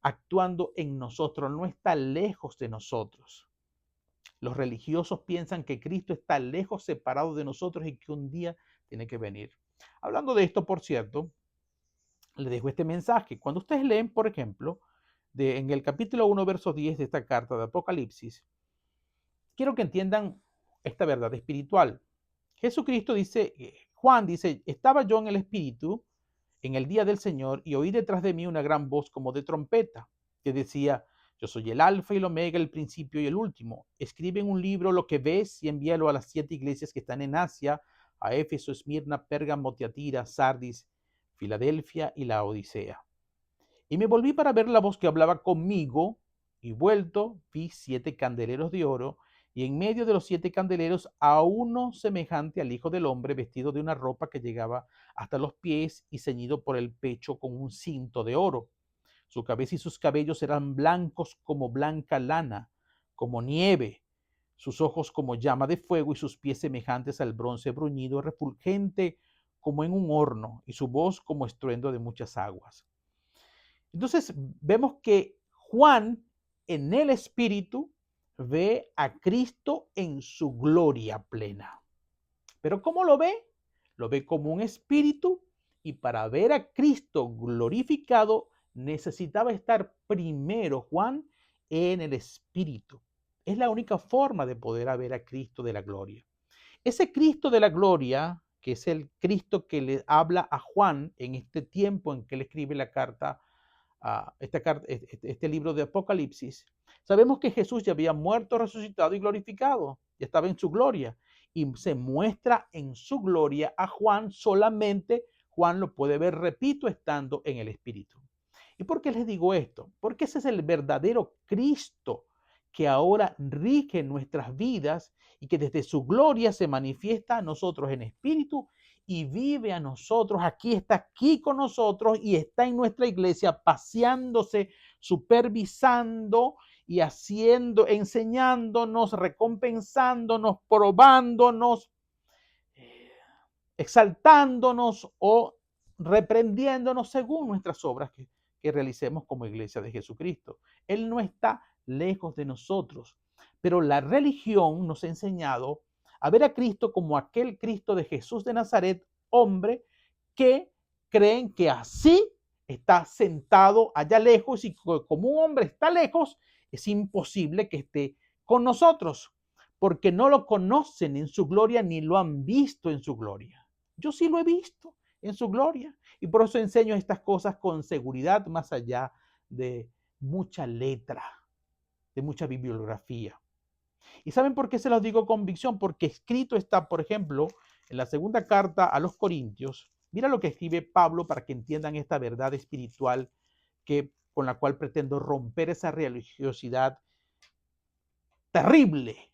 actuando en nosotros, no está lejos de nosotros. Los religiosos piensan que Cristo está lejos, separado de nosotros y que un día tiene que venir. Hablando de esto, por cierto, le dejo este mensaje. Cuando ustedes leen, por ejemplo, en el capítulo 1, verso 10 de esta carta de Apocalipsis, quiero que entiendan esta verdad espiritual. Jesucristo dice, Juan dice, estaba yo en el Espíritu en el día del Señor y oí detrás de mí una gran voz como de trompeta que decía, yo soy el alfa y el omega, el principio y el último. Escribe en un libro lo que ves y envíalo a las 7 iglesias que están en Asia, a Éfeso, Esmirna, Pérgamo, Tiatira, Sardis, Filadelfia y la Odisea. Y me volví para ver la voz que hablaba conmigo, y vuelto vi 7 candeleros de oro, y en medio de los 7 candeleros a uno semejante al Hijo del Hombre, vestido de una ropa que llegaba hasta los pies y ceñido por el pecho con un cinto de oro. Su cabeza y sus cabellos eran blancos como blanca lana, como nieve, sus ojos como llama de fuego y sus pies semejantes al bronce bruñido, refulgente como en un horno, y su voz como estruendo de muchas aguas. Entonces vemos que Juan en el Espíritu ve a Cristo en su gloria plena. Pero ¿cómo lo ve? Lo ve como un espíritu y para ver a Cristo glorificado necesitaba estar primero Juan en el Espíritu. Es la única forma de poder ver a Cristo de la gloria. Ese Cristo de la gloria, que es el Cristo que le habla a Juan en este tiempo en que él escribe la carta, este libro de Apocalipsis, sabemos que Jesús ya había muerto, resucitado y glorificado, ya estaba en su gloria y se muestra en su gloria a Juan, solamente Juan lo puede ver, repito, estando en el Espíritu. ¿Y por qué les digo esto? Porque ese es el verdadero Cristo que ahora rige nuestras vidas y que desde su gloria se manifiesta a nosotros en espíritu y vive a nosotros, aquí está aquí con nosotros y está en nuestra iglesia paseándose, supervisando y haciendo, enseñándonos, recompensándonos, probándonos, exaltándonos o reprendiéndonos según nuestras obras que realicemos como iglesia de Jesucristo. Él no está lejos de nosotros, pero la religión nos ha enseñado a ver a Cristo como aquel Cristo de Jesús de Nazaret, hombre, que creen que así está sentado allá lejos y como un hombre está lejos, es imposible que esté con nosotros, porque no lo conocen en su gloria ni lo han visto en su gloria. Yo sí lo he visto en su gloria y por eso enseño estas cosas con seguridad más allá de mucha letra, de mucha bibliografía. ¿Y saben por qué se los digo con convicción? Porque escrito está, por ejemplo, en la segunda carta a los Corintios. Mira lo que escribe Pablo para que entiendan esta verdad espiritual con la cual pretendo romper esa religiosidad terrible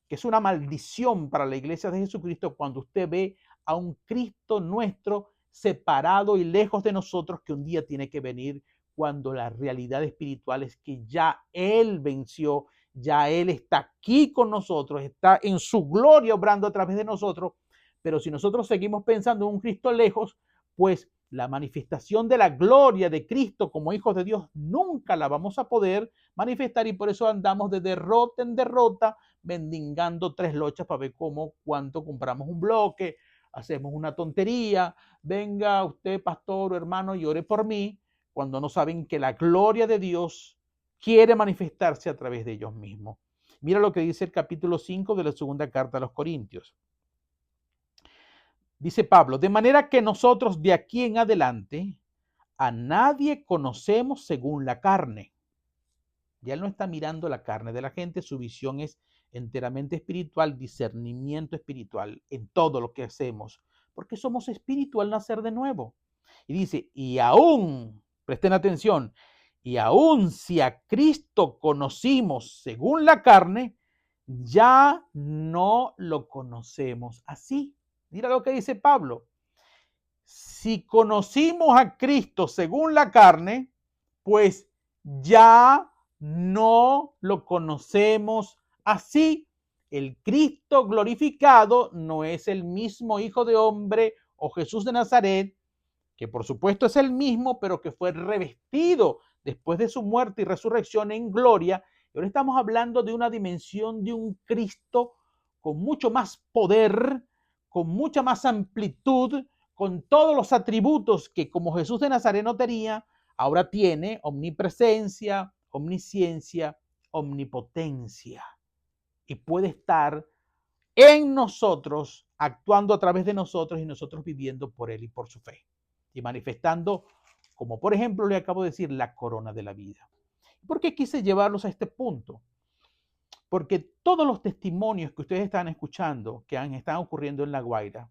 que es una maldición para la iglesia de Jesucristo cuando usted ve a un Cristo nuestro separado y lejos de nosotros, que un día tiene que venir, cuando la realidad espiritual es que ya Él venció, ya Él está aquí con nosotros, está en su gloria obrando a través de nosotros. Pero si nosotros seguimos pensando en un Cristo lejos, pues la manifestación de la gloria de Cristo como hijos de Dios nunca la vamos a poder manifestar, y por eso andamos de derrota en derrota, mendigando 3 lochas para ver cuánto compramos un bloque, hacemos una tontería, venga usted, pastor o hermano, y ore por mí, cuando no saben que la gloria de Dios quiere manifestarse a través de ellos mismos. Mira lo que dice el capítulo 5 de la segunda carta a los Corintios. Dice Pablo: de manera que nosotros de aquí en adelante a nadie conocemos según la carne. Ya él no está mirando la carne de la gente, su visión es enteramente espiritual, discernimiento espiritual en todo lo que hacemos, porque somos espíritu al nacer de nuevo. Y dice, y aún, presten atención, y aún si a Cristo conocimos según la carne, ya no lo conocemos así. Mira lo que dice Pablo. Si conocimos a Cristo según la carne, pues ya no lo conocemos así. El Cristo glorificado no es el mismo Hijo de Hombre o Jesús de Nazaret, que por supuesto es el mismo, pero que fue revestido después de su muerte y resurrección en gloria. Y ahora estamos hablando de una dimensión de un Cristo con mucho más poder, con mucha más amplitud, con todos los atributos que como Jesús de Nazaret no tenía, ahora tiene: omnipresencia, omnisciencia, omnipotencia. Y puede estar en nosotros, actuando a través de nosotros y nosotros viviendo por Él y por su fe. Y manifestando, como por ejemplo le acabo de decir, la corona de la vida. ¿Por qué quise llevarlos a este punto? Porque todos los testimonios que ustedes están escuchando, que están ocurriendo en La Guaira,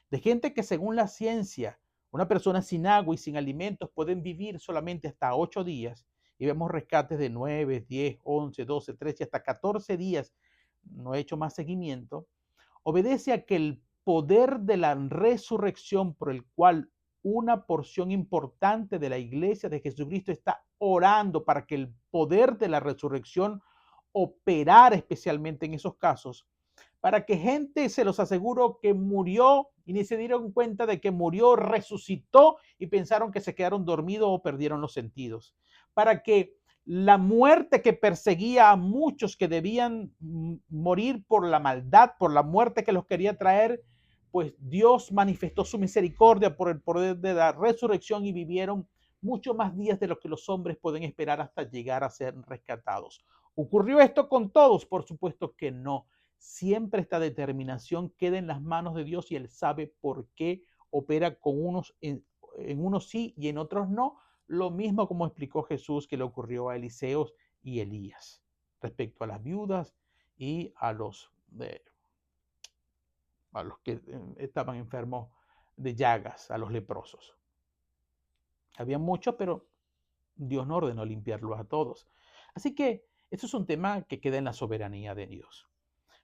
de gente que según la ciencia, una persona sin agua y sin alimentos pueden vivir solamente hasta 8 días, y vemos rescates de 9, 10, 11, 12, 13, hasta 14 días, no he hecho más seguimiento, obedece a que el poder de la resurrección, por el cual una porción importante de la iglesia de Jesucristo está orando para que el poder de la resurrección operara especialmente en esos casos, para que gente, se los aseguro, que murió y ni se dieron cuenta de que murió, resucitó y pensaron que se quedaron dormidos o perdieron los sentidos. Para que la muerte que perseguía a muchos que debían morir por la maldad, por la muerte que los quería traer, pues Dios manifestó su misericordia por el poder de la resurrección y vivieron mucho más días de lo que los hombres pueden esperar hasta llegar a ser rescatados. ¿Ocurrió esto con todos? Por supuesto que no. Siempre esta determinación queda en las manos de Dios y Él sabe por qué opera con unos en unos sí y en otros no. Lo mismo como explicó Jesús que le ocurrió a Eliseos y Elías respecto a las viudas y a los que estaban enfermos de llagas, a los leprosos. Había muchos, pero Dios no ordenó limpiarlos a todos. Así que eso es un tema que queda en la soberanía de Dios,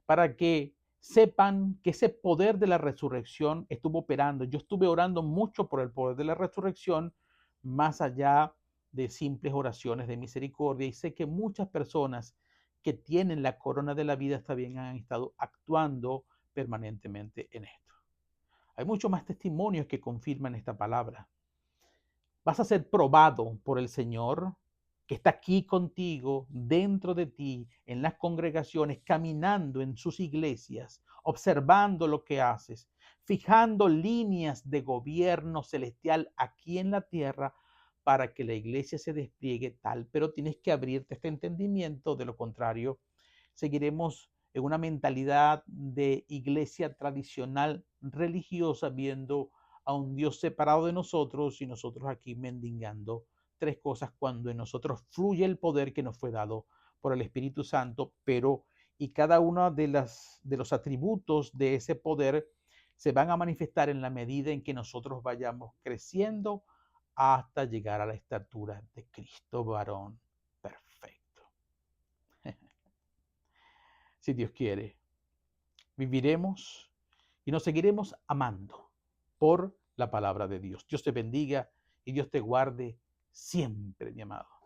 para que sepan que ese poder de la resurrección estuvo operando. Yo estuve orando mucho por el poder de la resurrección, más allá de simples oraciones de misericordia, y sé que muchas personas que tienen la corona de la vida también han estado actuando permanentemente en esto. Hay muchos más testimonios que confirman esta palabra. Vas a ser probado por el Señor, que está aquí contigo, dentro de ti, en las congregaciones, caminando en sus iglesias, observando lo que haces, fijando líneas de gobierno celestial aquí en la tierra para que la iglesia se despliegue tal. Pero tienes que abrirte este entendimiento, de lo contrario, seguiremos en una mentalidad de iglesia tradicional religiosa, viendo a un Dios separado de nosotros y nosotros aquí mendigando 3 cosas, cuando en nosotros fluye el poder que nos fue dado por el Espíritu Santo, pero y cada uno de los atributos de ese poder se van a manifestar en la medida en que nosotros vayamos creciendo hasta llegar a la estatura de Cristo, varón perfecto. Si Dios quiere. viviremos y nos seguiremos amando por la palabra de Dios. Dios te bendiga y Dios te guarde siempre, mi amado.